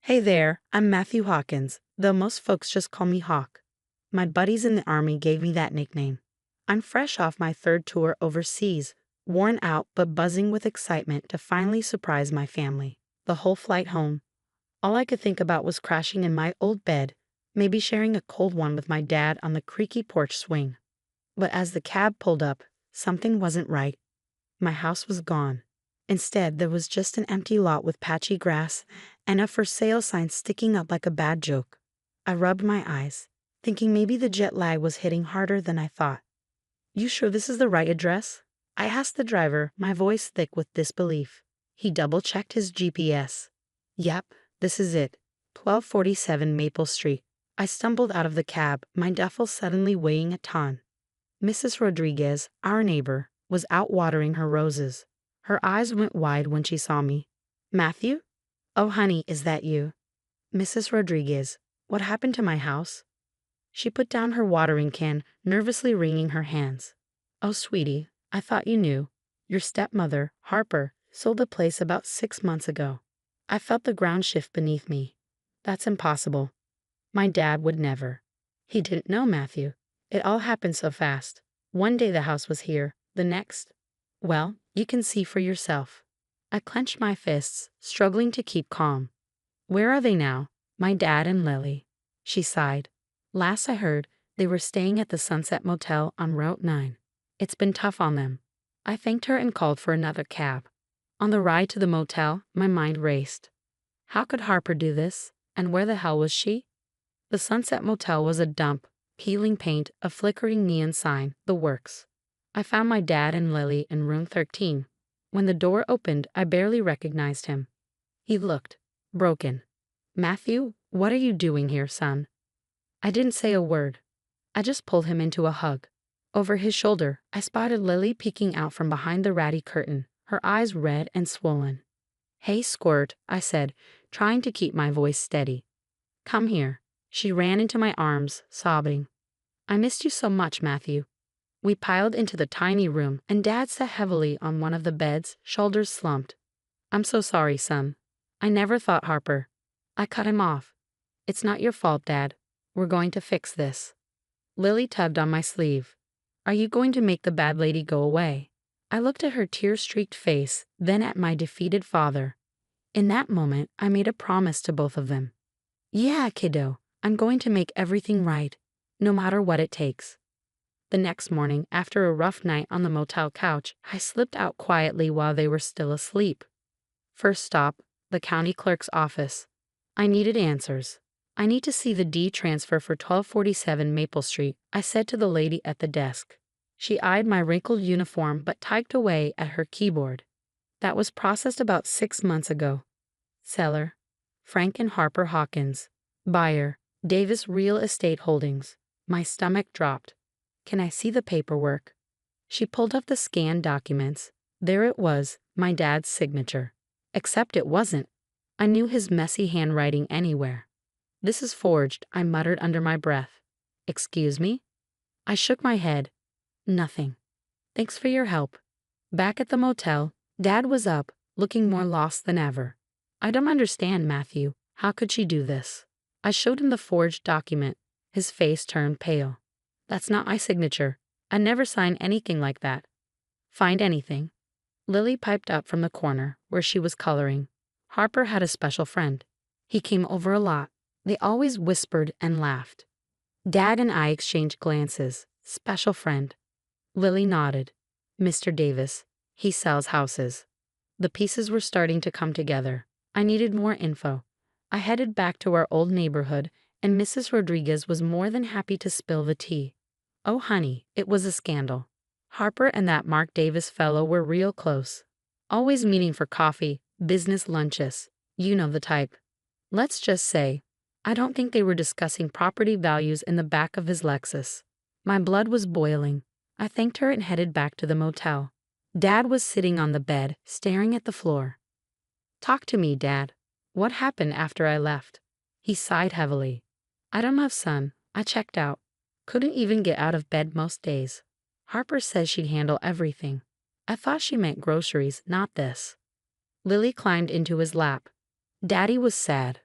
Hey there, I'm Matthew Hawkins, though most folks just call me Hawk. My buddies in the Army gave me that nickname. I'm fresh off my third tour overseas, worn out but buzzing with excitement to finally surprise my family. The whole flight home, all I could think about was crashing in my old bed, maybe sharing a cold one with my dad on the creaky porch swing. But as the cab pulled up, something wasn't right. My house was gone. Instead, there was just an empty lot with patchy grass and a for sale sign sticking up like a bad joke. I rubbed my eyes, thinking maybe the jet lag was hitting harder than I thought. "You sure this is the right address?" I asked the driver, my voice thick with disbelief. He double-checked his GPS. "Yep, this is it. 1247 Maple Street." I stumbled out of the cab, my duffel suddenly weighing a ton. Mrs. Rodriguez, our neighbor, was out watering her roses. Her eyes went wide when she saw me. "Matthew? Oh, honey, is that you?" "Mrs. Rodriguez, what happened to my house?" She put down her watering can, nervously wringing her hands. "Oh, sweetie, I thought you knew. Your stepmother, Harper, sold the place about 6 months ago." I felt the ground shift beneath me. "That's impossible. My dad would never." "He didn't know, Matthew. It all happened so fast. One day the house was here, the next. Well, you can see for yourself." I clenched my fists, struggling to keep calm. "Where are they now? My dad and Lily?" She sighed. "Last I heard, they were staying at the Sunset Motel on Route 9. It's been tough on them." I thanked her and called for another cab. On the ride to the motel, my mind raced. How could Harper do this? And where the hell was she? The Sunset Motel was a dump, peeling paint, a flickering neon sign, the works. I found my dad and Lily in room 13. When the door opened, I barely recognized him. He looked broken. "Matthew, what are you doing here, son?" I didn't say a word. I just pulled him into a hug. Over his shoulder, I spotted Lily peeking out from behind the ratty curtain, her eyes red and swollen. "Hey, squirt," I said, trying to keep my voice steady. "Come here." She ran into my arms, sobbing. "I missed you so much, Matthew." We piled into the tiny room, and Dad sat heavily on one of the beds, shoulders slumped. "I'm so sorry, son. I never thought Harper. I cut him off. It's not your fault, Dad. We're going to fix this." Lily tugged on my sleeve. "Are you going to make the bad lady go away?" I looked at her tear-streaked face, then at my defeated father. In that moment, I made a promise to both of them. "Yeah, kiddo, I'm going to make everything right, no matter what it takes." The next morning, after a rough night on the motel couch, I slipped out quietly while they were still asleep. First stop, the county clerk's office. I needed answers. "I need to see the deed transfer for 1247 Maple Street," I said to the lady at the desk. She eyed my wrinkled uniform but typed away at her keyboard. "That was processed about 6 months ago. Seller, Frank and Harper Hawkins. Buyer, Davis Real Estate Holdings." My stomach dropped. "Can I see the paperwork?" She pulled up the scanned documents. There it was, my dad's signature. Except it wasn't. I knew his messy handwriting anywhere. "This is forged," I muttered under my breath. "Excuse me?" I shook my head. "Nothing. Thanks for your help." Back at the motel, Dad was up, looking more lost than ever. "I don't understand, Matthew. How could she do this?" I showed him the forged document. His face turned pale. "That's not my signature. I never sign anything like that." "Find anything." Lily piped up from the corner, where she was coloring. "Harper had a special friend. He came over a lot. They always whispered and laughed." Dad and I exchanged glances. "Special friend." Lily nodded. "Mr. Davis. He sells houses." The pieces were starting to come together. I needed more info. I headed back to our old neighborhood, and Mrs. Rodriguez was more than happy to spill the tea. Oh, honey, it was a scandal. Harper and that Mark Davis fellow were real close. Always meeting for coffee, business lunches. You know the type. Let's just say, I don't think they were discussing property values in the back of his Lexus. My blood was boiling. I thanked her and headed back to the motel. Dad was sitting on the bed, staring at the floor. "Talk to me, Dad. What happened after I left?" He sighed heavily. "I don't know, son. I checked out. Couldn't even get out of bed most days. Harper says she'd handle everything. I thought she meant groceries, not this." Lily climbed into his lap. Daddy was sad.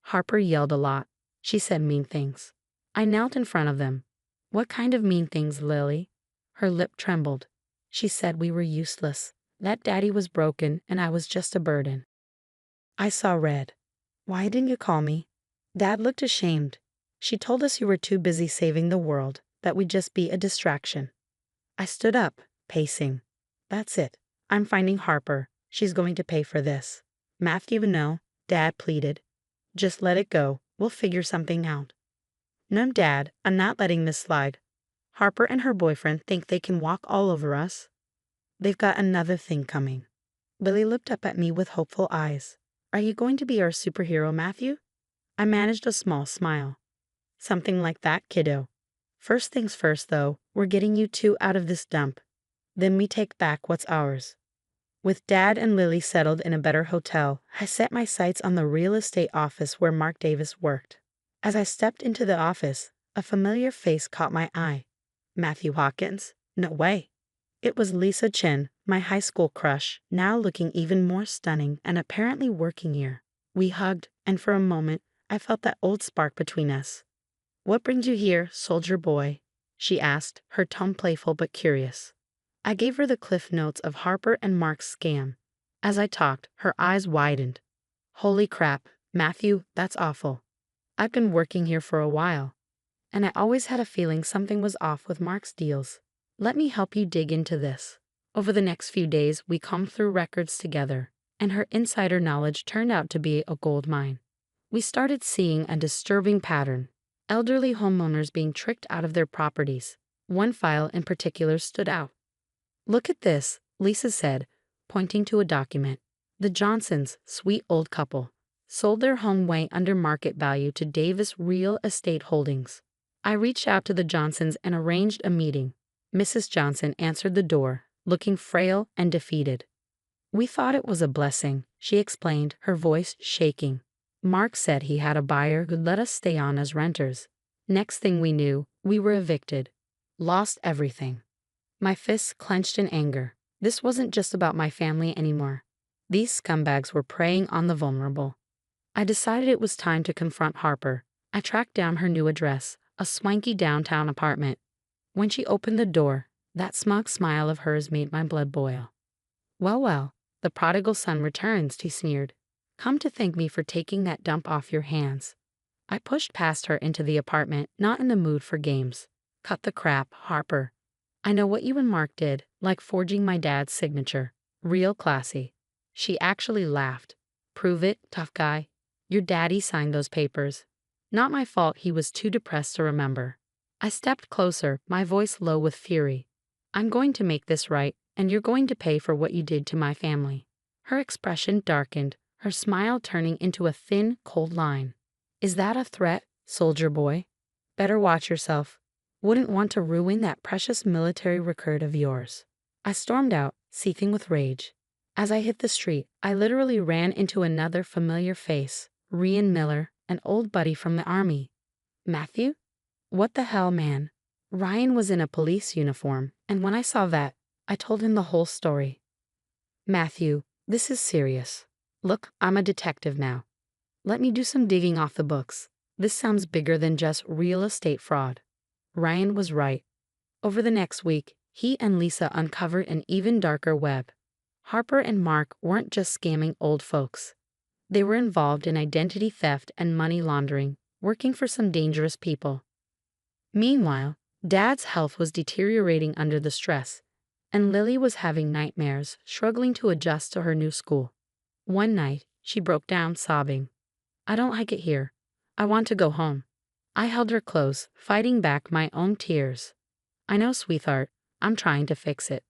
Harper yelled a lot. She said mean things. I knelt in front of them. What kind of mean things, Lily? Her lip trembled. She said we were useless, that Daddy was broken and I was just a burden. I saw red. Why didn't you call me? Dad looked ashamed. She told us you were too busy saving the world, that we'd just be a distraction. I stood up, pacing. That's it. I'm finding Harper. She's going to pay for this. Matthew, no, Dad pleaded. Just let it go. We'll figure something out. No, Dad, I'm not letting this slide. Harper and her boyfriend think they can walk all over us. They've got another thing coming. Lily looked up at me with hopeful eyes. Are you going to be our superhero, Matthew? I managed a small smile. Something like that, kiddo. First things first, though, we're getting you two out of this dump. Then we take back what's ours. With Dad and Lily settled in a better hotel, I set my sights on the real estate office where Mark Davis worked. As I stepped into the office, a familiar face caught my eye. Matthew Hawkins? No way. It was Lisa Chen, my high school crush, now looking even more stunning and apparently working here. We hugged, and for a moment, I felt that old spark between us. What brings you here, soldier boy? She asked, her tone playful but curious. I gave her the cliff notes of Harper and Mark's scam. As I talked, her eyes widened. Holy crap, Matthew, that's awful. I've been working here for a while, and I always had a feeling something was off with Mark's deals. Let me help you dig into this. Over the next few days, we combed through records together, and her insider knowledge turned out to be a gold mine. We started seeing a disturbing pattern. Elderly homeowners being tricked out of their properties. One file in particular stood out. Look at this, Lisa said, pointing to a document. The Johnsons, sweet old couple, sold their home way under market value to Davis Real Estate Holdings. I reached out to the Johnsons and arranged a meeting. Mrs. Johnson answered the door, looking frail and defeated. We thought it was a blessing, she explained, her voice shaking. Mark said he had a buyer who'd let us stay on as renters. Next thing we knew, we were evicted. Lost everything. My fists clenched in anger. This wasn't just about my family anymore. These scumbags were preying on the vulnerable. I decided it was time to confront Harper. I tracked down her new address, a swanky downtown apartment. When she opened the door, that smug smile of hers made my blood boil. Well, the prodigal son returns, he sneered. Come to thank me for taking that dump off your hands. I pushed past her into the apartment, not in the mood for games. Cut the crap, Harper. I know what you and Mark did, like forging my dad's signature. Real classy. She actually laughed. Prove it, tough guy. Your daddy signed those papers. Not my fault he was too depressed to remember. I stepped closer, my voice low with fury. I'm going to make this right, and you're going to pay for what you did to my family. Her expression darkened, her smile turning into a thin, cold line. Is that a threat, soldier boy? Better watch yourself. Wouldn't want to ruin that precious military record of yours. I stormed out, seething with rage. As I hit the street, I literally ran into another familiar face, Ryan Miller, an old buddy from the army. Matthew? What the hell, man? Ryan was in a police uniform, and when I saw that, I told him the whole story. Matthew, this is serious. Look, I'm a detective now. Let me do some digging off the books. This sounds bigger than just real estate fraud. Ryan was right. Over the next week, he and Lisa uncovered an even darker web. Harper and Mark weren't just scamming old folks. They were involved in identity theft and money laundering, working for some dangerous people. Meanwhile, Dad's health was deteriorating under the stress, and Lily was having nightmares, struggling to adjust to her new school. One night, she broke down sobbing. I don't like it here. I want to go home. I held her close, fighting back my own tears. I know, sweetheart, I'm trying to fix it.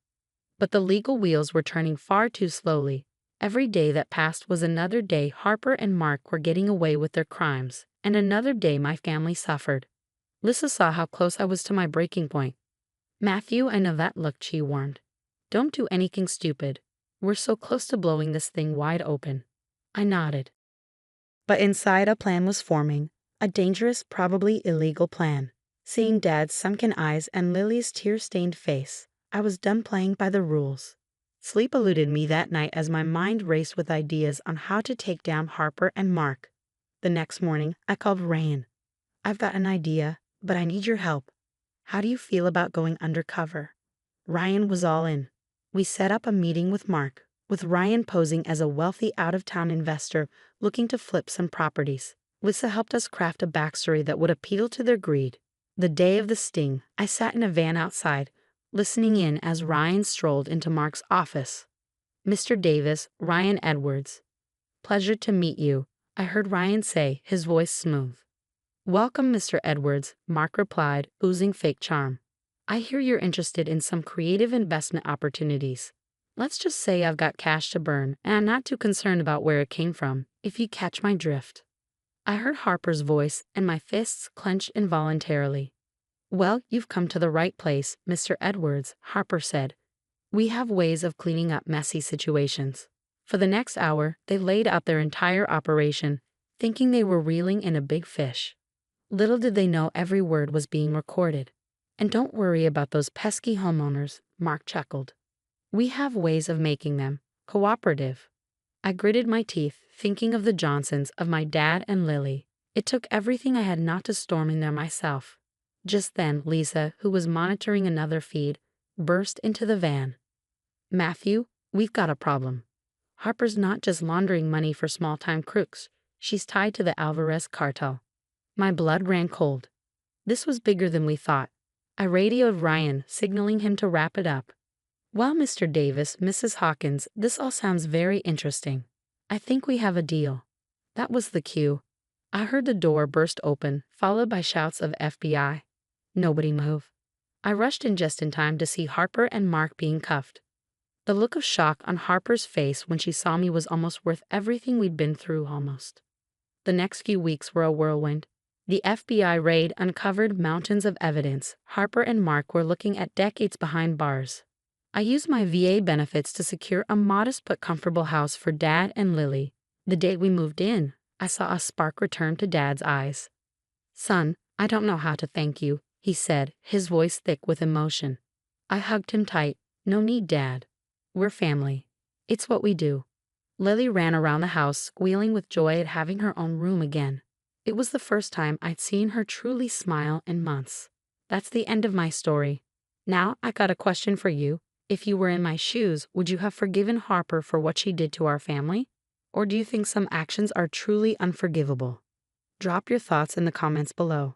But the legal wheels were turning far too slowly. Every day that passed was another day Harper and Mark were getting away with their crimes, and another day my family suffered. Lisa saw how close I was to my breaking point. Matthew, I know that look, she warned. Don't do anything stupid. We're so close to blowing this thing wide open. I nodded. But inside a plan was forming, a dangerous, probably illegal plan. Seeing Dad's sunken eyes and Lily's tear-stained face, I was done playing by the rules. Sleep eluded me that night as my mind raced with ideas on how to take down Harper and Mark. The next morning, I called Ryan. I've got an idea, but I need your help. How do you feel about going undercover? Ryan was all in. We set up a meeting with Mark, with Ryan posing as a wealthy out-of-town investor looking to flip some properties. Lisa helped us craft a backstory that would appeal to their greed. The day of the sting, I sat in a van outside, listening in as Ryan strolled into Mark's office. "Mr. Davis, Ryan Edwards. Pleasure to meet you," I heard Ryan say, his voice smooth. "Welcome, Mr. Edwards," Mark replied, oozing fake charm. "I hear you're interested in some creative investment opportunities. Let's just say I've got cash to burn, and I'm not too concerned about where it came from, if you catch my drift." I heard Harper's voice, and my fists clenched involuntarily. "Well, you've come to the right place, Mr. Edwards," Harper said. "We have ways of cleaning up messy situations." For the next hour, they laid out their entire operation, thinking they were reeling in a big fish. Little did they know every word was being recorded. "And don't worry about those pesky homeowners," Mark chuckled. "We have ways of making them cooperative." I gritted my teeth, thinking of the Johnsons, of my dad and Lily. It took everything I had not to storm in there myself. Just then, Lisa, who was monitoring another feed, burst into the van. "Matthew, we've got a problem. Harper's not just laundering money for small-time crooks. She's tied to the Alvarez cartel." My blood ran cold. This was bigger than we thought. I radioed Ryan, signaling him to wrap it up. "Well, Mr. Davis, Mrs. Hawkins, this all sounds very interesting. I think we have a deal." That was the cue. I heard the door burst open, followed by shouts of FBI. Nobody move. I rushed in just in time to see Harper and Mark being cuffed. The look of shock on Harper's face when she saw me was almost worth everything we'd been through, almost. The next few weeks were a whirlwind. The FBI raid uncovered mountains of evidence. Harper and Mark were looking at decades behind bars. I used my VA benefits to secure a modest but comfortable house for Dad and Lily. The day we moved in, I saw a spark return to Dad's eyes. "Son, I don't know how to thank you," he said, his voice thick with emotion. I hugged him tight. "No need, Dad. We're family. It's what we do." Lily ran around the house, squealing with joy at having her own room again. It was the first time I'd seen her truly smile in months. That's the end of my story. Now I got a question for you. If you were in my shoes, would you have forgiven Harper for what she did to our family? Or do you think some actions are truly unforgivable? Drop your thoughts in the comments below.